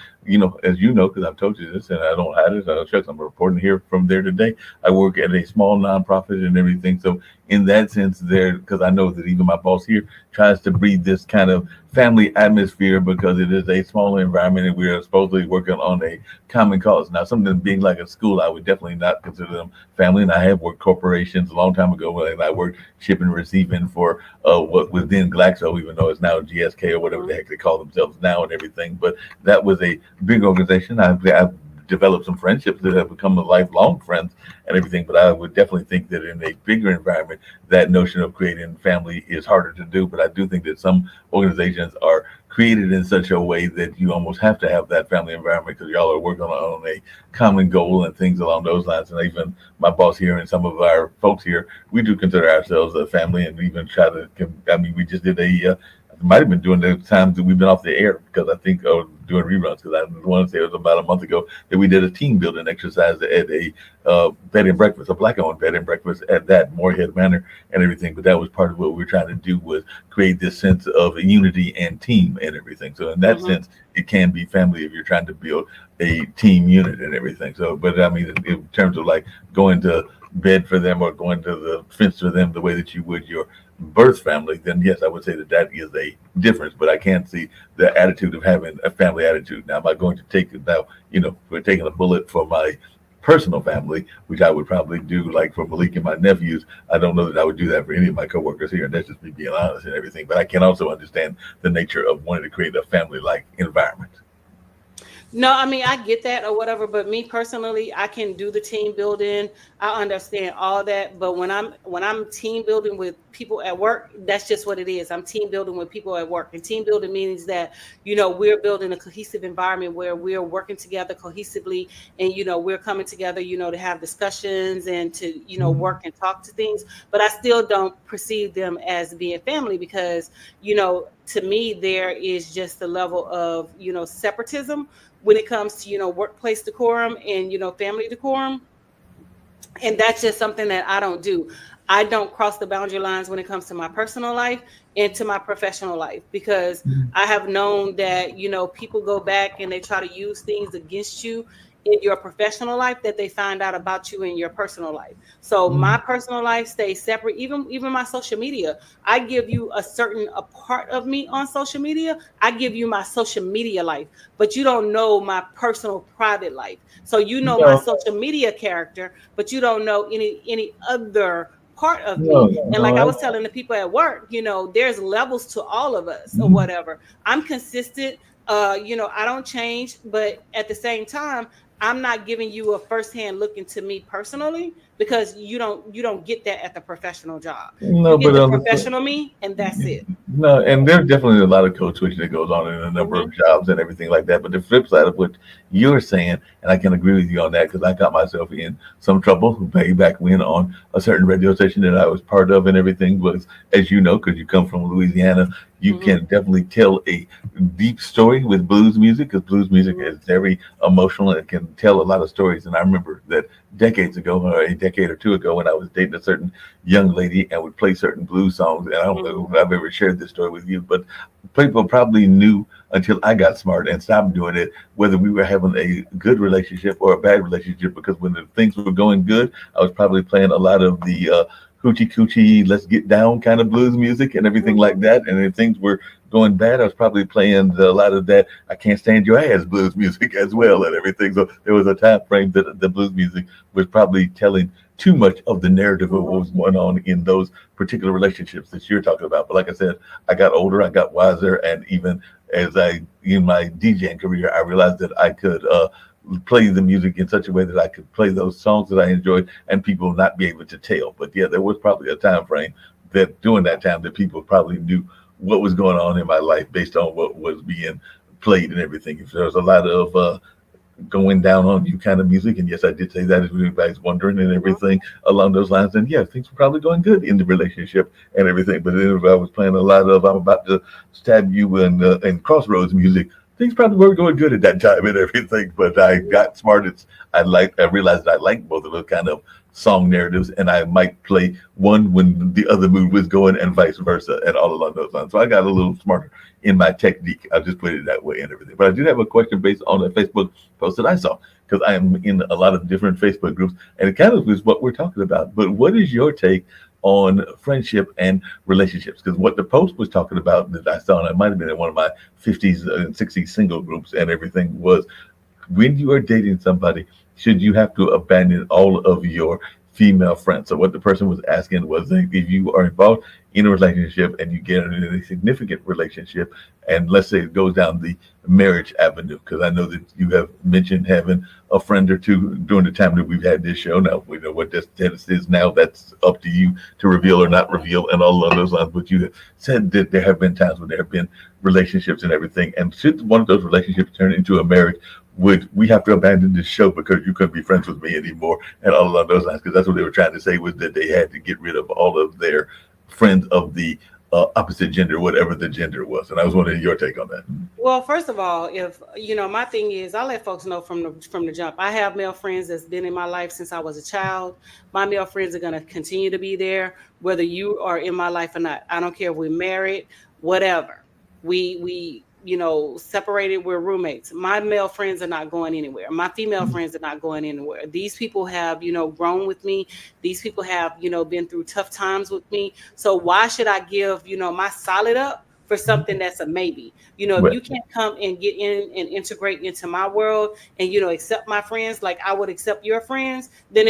as you know, because I've told you this and I don't hide it. Shucks, I'm reporting here from there today. I work at a small nonprofit and everything. So in that sense, because I know that even my boss here tries to breed this kind of family atmosphere because it is a smaller environment and we are supposedly working on a common cause. Now, something being like a school, I would definitely not consider them family. And I have worked corporations a long time ago when I worked shipping and receiving for what was then Glaxo, even though it's now GSK or whatever the heck they call themselves now and everything. But that was a big organization. I've developed some friendships that have become lifelong friends and everything. But I would definitely think that in a bigger environment, that notion of creating family is harder to do. But I do think that some organizations are created in such a way that you almost have to have that family environment because y'all are working on a common goal and things along those lines. And even my boss here and some of our folks here, we do consider ourselves a family and even try to, we just did might have been doing the times that we've been off the air because I think doing reruns because I want to say it was about a month ago that we did a team building exercise at a bed and breakfast, a black-owned bed and breakfast at that Moorhead Manor and everything. But that was part of what we were trying to do was create this sense of unity and team and everything. So in that sense, it can be family if you're trying to build a team unit and everything. So, but in terms of like going to bed for them or going to the fence for them the way that you would your birth family, then yes, I would say that is a difference. But I can't see the attitude of having a family attitude. Now, am I going to take it now? We're taking a bullet for my personal family, which I would probably do like for Malik and my nephews. I don't know that I would do that for any of my coworkers here, and that's just me being honest and everything. But I can also understand the nature of wanting to create a family-like environment. No, I get that or whatever, but me personally, I can do the team building. I understand all that, but when I'm team building with people at work, that's just what it is. I'm team building with people at work, and team building means that we're building a cohesive environment where we're working together cohesively, and we're coming together, to have discussions and to work and talk to things. But I still don't perceive them as being family because to me there is just a level of separatism when it comes to workplace decorum and family decorum, and that's just something that I don't do. I don't cross the boundary lines when it comes to my personal life and to my professional life because I have known that people go back and they try to use things against you in your professional life that they find out about you in your personal life. So my personal life stays separate. Even my social media, I give you a part of me on social media. I give you my social media life, but you don't know my personal private life. So my social media character, but you don't know any other part of me. And like I was telling the people at work, there's levels to all of us or whatever. I'm consistent. I don't change, but at the same time, I'm not giving you a firsthand look into me personally because you don't get that at the professional job. You No, get but the professional me, and that's it. no, and there's definitely a lot of code switching that goes on in a number Hmm. of jobs and everything like that. But the flip side of what you're saying, and I can agree with you on that because I got myself in some trouble way back when on a certain radio station that I was part of and everything was, as you know, because you come from Louisiana, you Hmm. can definitely tell a deep story with blues music because blues music Hmm. is very emotional and it can tell a lot of stories. And I remember that decades ago, or a decade or two ago, when I was dating a certain young lady and would play certain blues songs. And I don't know Hmm. if I've ever shared this story with you, but people probably knew until I got smart and stopped doing it whether we were having a good relationship or a bad relationship. Because when the things were going good, I was probably playing a lot of the hoochie coochie, let's get down kind of blues music and everything like Hmm. that. And if things were going bad, I was probably playing a lot of that I can't stand your ass blues music as well and everything. So there was a time frame that the blues music was probably telling too much of the narrative of what Hmm. was going on in those particular relationships that you're talking about. But like I said, I got older, I got wiser, and even as I in my DJing career, I realized that I could play the music in such a way that I could play those songs that I enjoyed, and people not be able to tell. But yeah, there was probably a time frame that during that time that people probably knew what was going on in my life based on what was being played and everything. If there was a lot of going down on you kind of music. And yes, I did say that if anybody's wondering and everything along those lines. And yeah, things were probably going good in the relationship and everything. But then if I was playing a lot of I'm about to stab you and Crossroads music, things probably weren't going good at that time and everything. But I got smart. I realized that I liked both of those kind of song narratives, and I might play one when the other mood was going, and vice versa, and all along those lines. So I got a little smarter in my technique. I'll just put it that way and everything. But I do have a question based on a Facebook post that I saw because I am in a lot of different Facebook groups, and it kind of is what we're talking about. But what is your take on friendship and relationships? Because what the post was talking about that I saw, and it might have been in one of my 50s and 60s single groups and everything, was when you are dating somebody, should you have to abandon all of your female friends? So what the person was asking was that if you are involved in a relationship and you get in a significant relationship, and let's say it goes down the marriage avenue, because I know that you have mentioned having a friend or two during the time that we've had this show. Now we know what that status is now. That's up to you to reveal or not reveal and all of those lines. But you have said that there have been times when there have been relationships and everything. And should one of those relationships turn into a marriage, would we have to abandon this show because you couldn't be friends with me anymore and all along those lines? Because that's what they were trying to say was that they had to get rid of all of their friends of the opposite gender, whatever the gender was. And I was wondering your take on that. Well, first of all, if my thing is, I let folks know from the jump. I have male friends that's been in my life since I was a child. My male friends are gonna continue to be there, whether you are in my life or not. I don't care if we're married, whatever. We separated, we're roommates. My male friends are not going anywhere. My female friends are not going anywhere. These people have, grown with me. These people have, been through tough times with me. So why should I give, my solid up for something that's a maybe? If Right. you can't come and get in and integrate into my world and, accept my friends like I would accept your friends, then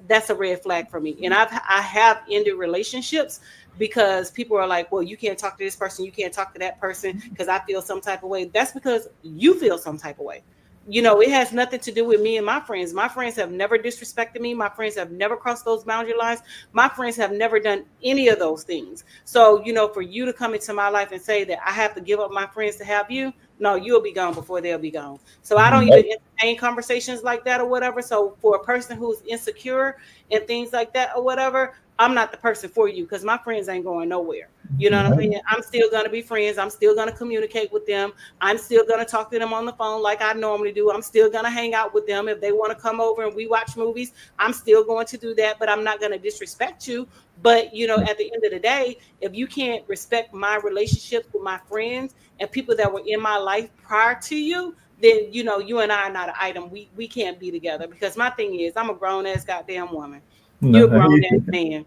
that's a red flag for me. And I have ended relationships because people are like, well, you can't talk to this person, you can't talk to that person because I feel some type of way. That's because you feel some type of way. It has nothing to do with me and my friends. My friends have never disrespected me. My friends have never crossed those boundary lines. My friends have never done any of those things. So, for you to come into my life and say that I have to give up my friends to have you, no, you'll be gone before they'll be gone. So I don't even entertain conversations like that or whatever. So for a person who's insecure and things like that or whatever, I'm not the person for you because my friends ain't going nowhere. You know what I'm saying? I'm still going to be friends. I'm still going to communicate with them. I'm still going to talk to them on the phone like I normally do. I'm still going to hang out with them. If they want to come over and we watch movies, I'm still going to do that, but I'm not going to disrespect you. But, at the end of the day, if you can't respect my relationships with my friends and people that were in my life prior to you, then, you and I are not an item. We can't be together because my thing is I'm a grown ass goddamn woman. You're a No, grown ass man.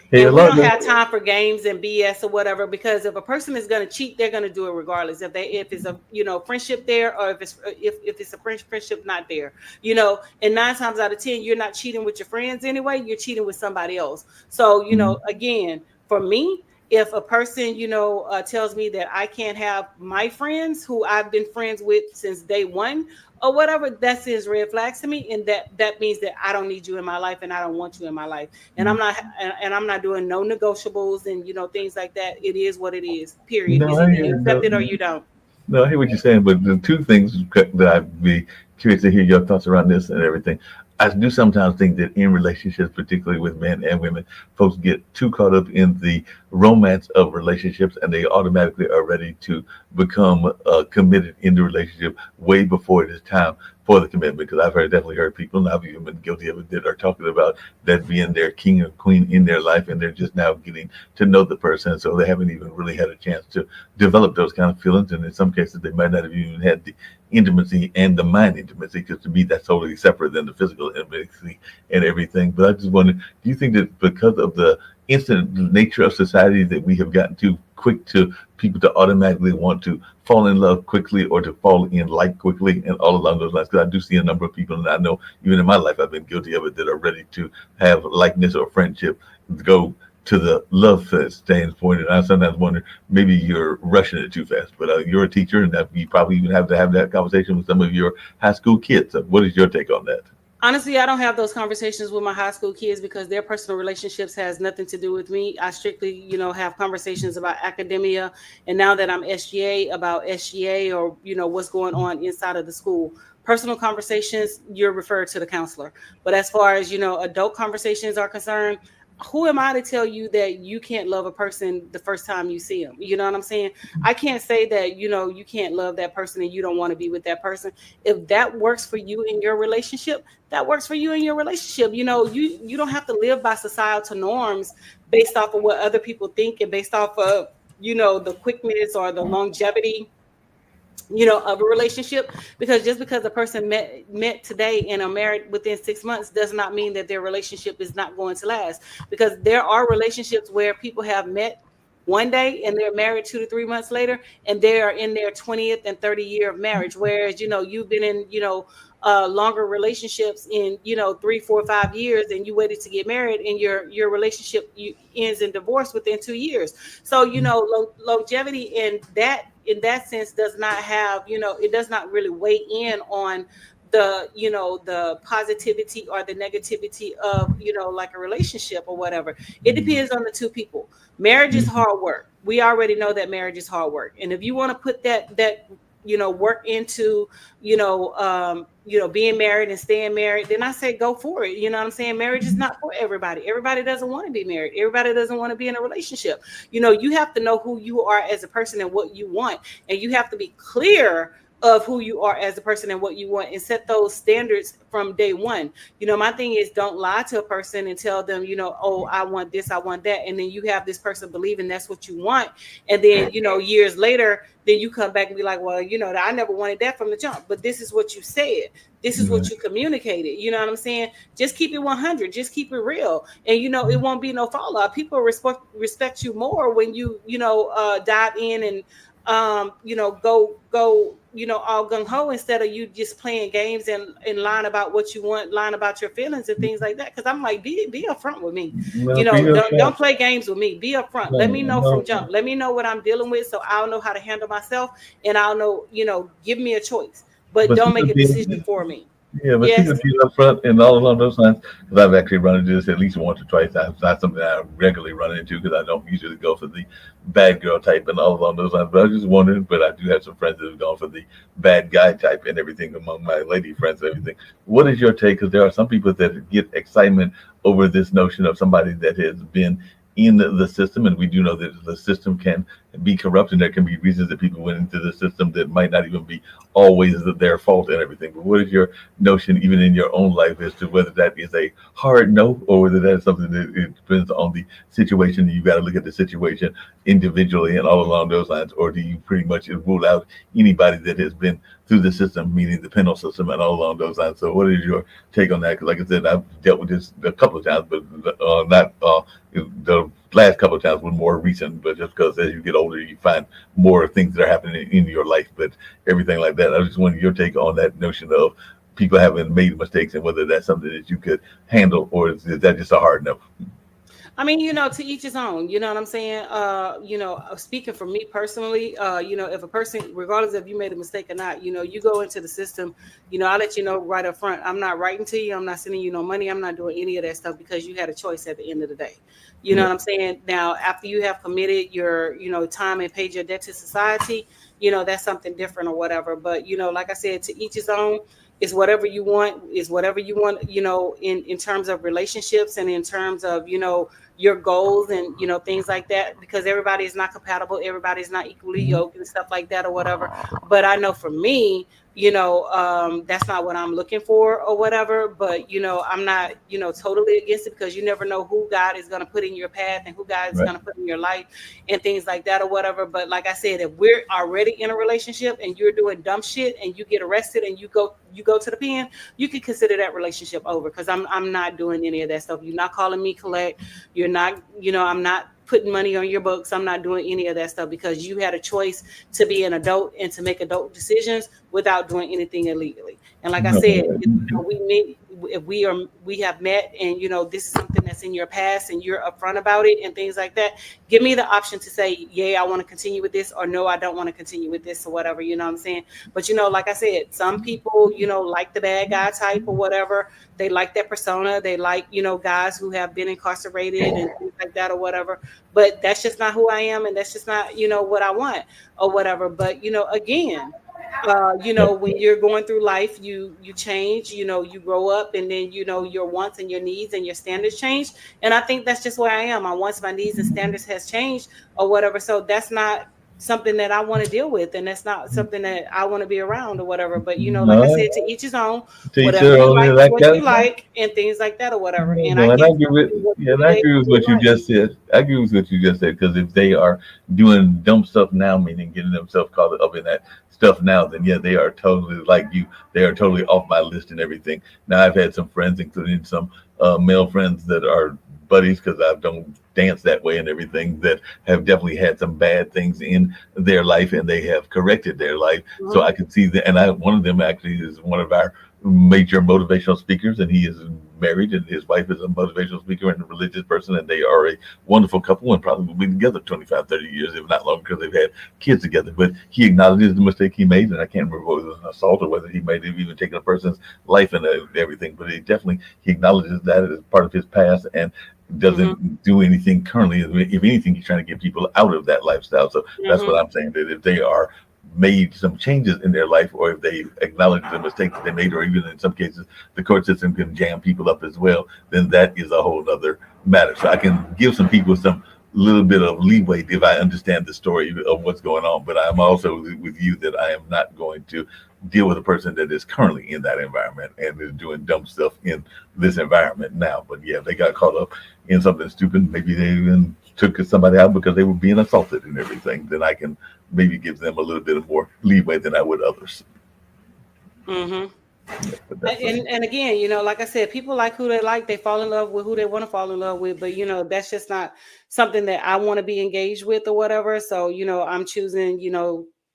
hey, a And we lot don't of have time for games and BS or whatever, because if a person is going to cheat, they're going to do it regardless. If it's a friendship there, or if it's a friendship not there, and 9 times out of 10, you're not cheating with your friends anyway. You're cheating with somebody else. So again, for me, if a person, tells me that I can't have my friends who I've been friends with since day one or whatever, that sends red flags to me, and that means that I don't need you in my life, and I don't want you in my life, and I'm not doing no negotiables and things like that. It is what it is. Period. No, Is I either hear you you. accept No, it or you don't. no, I hear what you're saying, but the two things that I'd be curious to hear your thoughts around this and everything. I do sometimes think that in relationships, particularly with men and women, folks get too caught up in the romance of relationships, and they automatically are ready to become committed in the relationship way before it is time for the commitment. Because definitely heard people, and I've even been guilty of it, that are talking about that being their king or queen in their life, and they're just now getting to know the person, so they haven't even really had a chance to develop those kind of feelings, and in some cases, they might not have even had the intimacy and the mind intimacy, because to me that's totally separate than the physical intimacy and everything. But I just wonder, do you think that because of the instant nature of society that we have gotten too quick to people to automatically want to fall in love quickly or to fall in like quickly and all along those lines? Because I do see a number of people, and I know even in my life I've been guilty of it, that are ready to have likeness or friendship go to the love standpoint. And I sometimes wonder, maybe you're rushing it too fast. But you're a teacher, and that you probably even have to have that conversation with some of your high school kids. So what is your take on that? Honestly, I don't have those conversations with my high school kids because their personal relationships has nothing to do with me. I strictly, have conversations about academia, and now that I'm SGA, about SGA, or what's going on inside of the school. Personal conversations, you're referred to the counselor. But as far as adult conversations are concerned, who am I to tell you that you can't love a person the first time you see them? You know what I'm saying? I can't say that you can't love that person and you don't want to be with that person. If that works for you in your relationship, that works for you in your relationship. You don't have to live by societal norms based off of what other people think, and based off of the quickness or the longevity of a relationship. Because just because a person met today and are married within 6 months does not mean that their relationship is not going to last. Because there are relationships where people have met one day and they're married 2 to 3 months later, and they are in their 20th and 30th year of marriage, whereas you've been in longer relationships in 3, 4, 5 years, and you waited to get married, and your relationship ends in divorce within 2 years. So longevity in that sense does not have, it does not really weigh in on the positivity or the negativity of like a relationship or whatever. It depends on the two people. Marriage is hard work. We already know that marriage is hard work, and if you want to put that work into being married and staying married, then I say go for it. You know what I'm saying? Marriage is not for everybody. Everybody doesn't want to be married. Everybody doesn't want to be in a relationship. You have to know who you are as a person and what you want, and you have to be clear of who you are as a person and what you want, and set those standards from day one. My thing is, don't lie to a person and tell them, oh, I want this, I want that, and then you have this person believing that's what you want, and then years later, then you come back and be like, well, I never wanted that from the jump, but this is what you said, this is what you communicated. You know what I'm saying? Just keep it 100, just keep it real, and it won't be no fallout. People respect you more when you dive in and go all gung ho, instead of you just playing games and lying about what you want, lying about your feelings and things like that. Because I'm like, be upfront with me. No, for your Don't play games with me. Be upfront. no, Let me know no. from jump. Let me know what I'm dealing with, so I'll know how to handle myself, and I'll know, give me a choice, but But don't see make the a decision thing, for me. yeah, but see Yes. the thing up front and all along those lines, because I've actually run into this at least once or twice. It's not something that I regularly run into, because I don't usually go for the bad girl type and all along those lines. But I was just wondering, but I do have some friends that have gone for the bad guy type and everything among my lady friends and everything. What is your take? Because there are some people that get excitement over this notion of somebody that has been in the system, and we do know that the system can be corrupt, and there can be reasons that people went into the system that might not even be always their fault and everything. But what is your notion, even in your own life, as to whether that is a hard no, or whether that is something that it depends on the situation? You got to look at the situation individually and all along those lines, or do you pretty much rule out anybody that has been through the system, meaning the penal system and all along those lines? So what is your take on that? Because like I said, I've dealt with this a couple of times, but not the last couple of times were more recent. But just because as you get older, you find more things that are happening in your life, but everything like that. I just wanted your take on that notion of people having made mistakes, and whether that's something that you could handle, or is that just a hard no? I mean, to each his own, you know what I'm saying? Speaking for me personally, if a person, regardless if you made a mistake or not, you go into the system, I'll let you know right up front. I'm not writing to you. I'm not sending you no money. I'm not doing any of that stuff because you had a choice at the end of the day. You know Yeah. what I'm saying? Now, after you have committed your, time and paid your debt to society, that's something different or whatever. But, like I said, to each his own. Is whatever you want, in terms of relationships and in terms of, your goals and, things like that, because everybody is not compatible. Everybody's not equally yoked and stuff like that or whatever. But I know for me, that's not what I'm looking for or whatever. But, I'm not, totally against it because you never know who God is going to put in your path and who God is Right. going to put in your life and things like that or whatever. But like I said, if we're already in a relationship and you're doing dumb shit and you get arrested and you go to the pen, you can consider that relationship over because I'm not doing any of that stuff. You're not calling me collect. You're not, I'm not putting money on your books. I'm not doing any of that stuff because you had a choice to be an adult and to make adult decisions without doing anything illegally. And like I No, said, if we have met and this is something that's in your past and you're upfront about it and things like that, give me the option to say, yeah, I want to continue with this, or no, I don't want to continue with this or whatever, you know what I'm saying? But like I said, some people, like the bad guy type or whatever. They like that persona. They like, guys who have been incarcerated and things like that or whatever. But that's just not who I am, and that's just not, what I want or whatever. But again, when you're going through life, you change, you grow up, and then your wants and your needs and your standards change. And I think that's just where I am. My wants, my needs, and standards has changed or whatever. So that's not something that I want to deal with, and that's not something that I want to be around or whatever. But like I no, said, to each his own. Whatever teacher you only like is like what you that. like, and things like that or whatever. And I No, and I can't agree tell with you what yeah, and I they agree with what you like. just said. I agree with what you just said because if they are doing dumb stuff now, meaning getting themselves caught up in that stuff now, then yeah, they are totally like you. They are totally off my list and everything. Now I've had some friends, including some male friends that are buddies because I don't dance that way and everything that have definitely had some bad things in their life and they have corrected their life. So Mhm. I can see that, and I one of them actually is one of our major motivational speakers, and he is married, and his wife is a motivational speaker and a religious person, and they are a wonderful couple and probably will be together 25, 30 years, if not longer, because they've had kids together. But he acknowledges the mistake he made, and I can't remember whether it was an assault or whether he may have even taken a person's life and everything. But he acknowledges that as part of his past and Mhm. doesn't do anything currently. If anything, he's trying to get people out of that lifestyle. So that's Mhm. what I'm saying. That if they are made some changes in their life or if they acknowledge the mistakes that they made, or even in some cases the court system can jam people up as well, then that is a whole other matter. So I can give some people some little bit of leeway if I understand the story of what's going on. But I'm also with you that I am not going to deal with a person that is currently in that environment and is doing dumb stuff in this environment now. But yeah, they got caught up in something stupid. Maybe they even took somebody out because they were being assaulted and everything. Then I can maybe give them a little bit of more leeway than I would others. Mhm. Yeah, but that's And again, like I said, people like who they like. They fall in love with who they want to fall in love with. But that's just not something that I want to be engaged with or whatever. So I'm choosing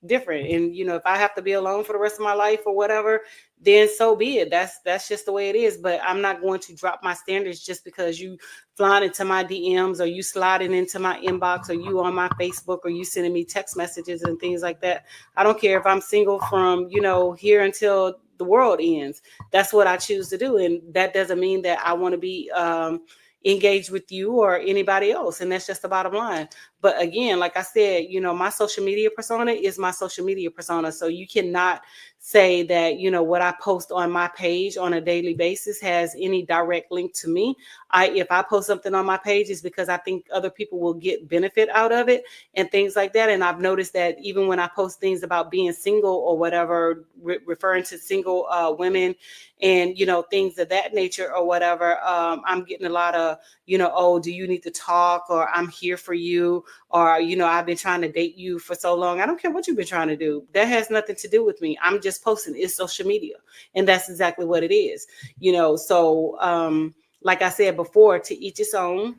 different. And if I have to be alone for the rest of my life or whatever, then so be it. That's just the way it is. But I'm not going to drop my standards just because you flying into my DMs or you sliding into my inbox or you on my Facebook or you sending me text messages and things like that. I don't care if I'm single from here until the world ends. That's what I choose to do, and that doesn't mean that I want to be engaged with you or anybody else. And that's just the bottom line. But again, like I said, my social media persona is my social media persona. So you cannot say that what I post on my page on a daily basis has any direct link to me. If I post something on my page, it's because I think other people will get benefit out of it and things like that. And I've noticed that even when I post things about being single or whatever, referring to single women and things of that nature or whatever, I'm getting a lot of oh, do you need to talk, or I'm here for you, or I've been trying to date you for so long. I don't care what you've been trying to do. That has nothing to do with me. I'm just posting. It's social media, and that's exactly what it is. So like I said before, to each its own.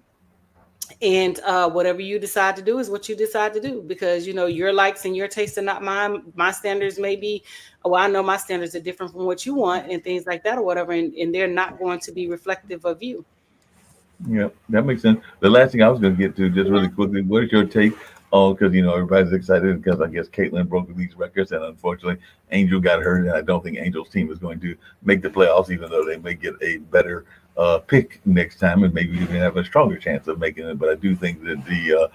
And whatever you decide to do is what you decide to do, because your likes and your tastes are not mine. My standards may be, well, I know my standards are different from what you want and things like that or whatever, and they're not going to be reflective of you. Yeah, that makes sense. The last thing I was going to get to, just really quickly, what is your take on, because everybody's excited because I guess Caitlin broke these records, and unfortunately Angel got hurt, and I don't think Angel's team is going to make the playoffs, even though they may get a better pick next time, and maybe even have a stronger chance of making it. But I do think that the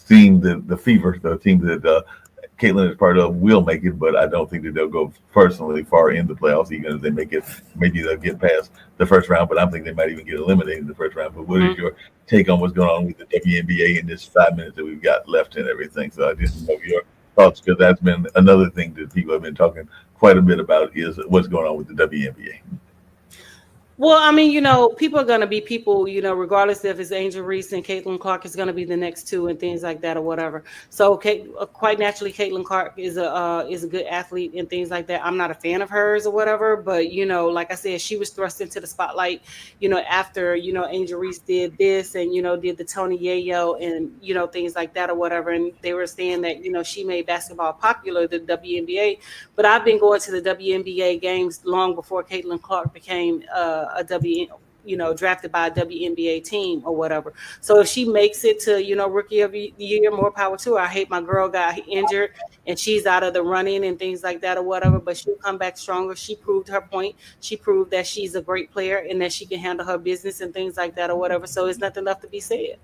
team, the Fever, the team that Caitlin is part of, will make it, but I don't think that they'll go personally far in the playoffs, even if they make it. Maybe they'll get past the first round, but I think they might even get eliminated in the first round. But what is your take on what's going on with the WNBA in this 5 minutes that we've got left and everything? So I just know your thoughts, because that's been another thing that people have been talking quite a bit about, is what's going on with the WNBA. Well, I mean, people are going to be people, regardless if it's Angel Reese and Caitlin Clark is going to be the next two and things like that or whatever. So quite naturally, Caitlin Clark is a good athlete and things like that. I'm not a fan of hers or whatever, but, like I said, she was thrust into the spotlight, after, Angel Reese did this and, did the Tony Yayo and, things like that or whatever. And they were saying that, she made basketball popular, the WNBA. But I've been going to the WNBA games long before Caitlin Clark became drafted by a WNBA team or whatever. So if she makes it to, rookie of the year, more power to her. I hate my girl got injured and she's out of the running and things like that or whatever, but she'll come back stronger. She proved her point. She proved that she's a great player and that she can handle her business and things like that or whatever. So it's nothing left to be said.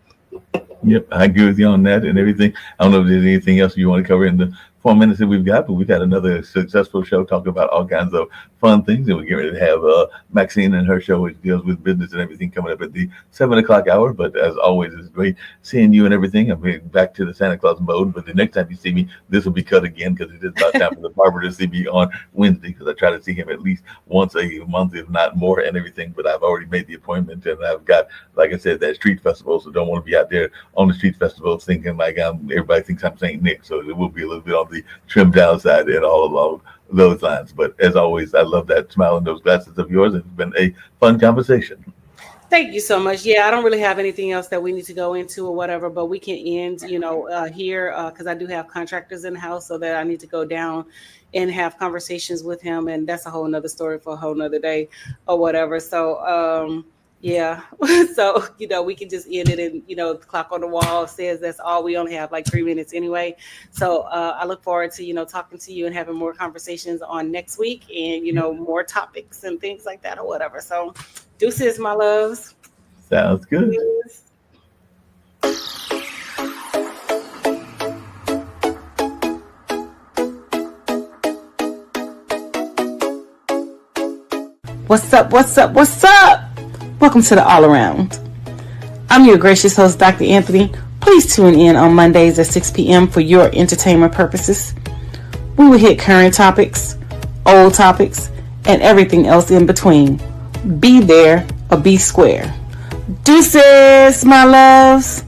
Yep, I agree with you on that and everything. I don't know if there's anything else you want to cover in the 4 minutes that we've got, but we've had another successful show talking about all kinds of fun things, and we're getting ready to have Maxine and her show, which deals with business and everything, coming up at the 7:00 hour. But as always, it's great seeing you and everything. I'm getting back to the Santa Claus mode, but the next time you see me, this will be cut again, because it is about time for the barber to see me on Wednesday, because I try to see him at least once a month, if not more, and everything. But I've already made the appointment, and I've got, like I said, that street festival, so don't want to be out there on the street festival thinking like everybody thinks I'm Saint Nick. So it will be a little bit on the trimmed down side and all along those lines. But as always, I love that smile in those glasses of yours. It's been a fun conversation. Thank you so much. Yeah, I don't really have anything else that we need to go into or whatever, but we can end, here, because I do have contractors in the house, so that I need to go down and have conversations with him, and that's a whole nother story for a whole nother day or whatever. So yeah, so we can just end it, and the clock on the wall says that's all. We only have like 3 minutes anyway. So I look forward to talking to you and having more conversations on next week, and more topics and things like that or whatever. So deuces, my loves. Sounds good. What's up? What's up? What's up? Welcome to the All Around. I'm your gracious host, Dr. Anthony. Please tune in on Mondays at 6 p.m. for your entertainment purposes. We will hit current topics, old topics, and everything else in between. Be there or be square. Deuces, my loves.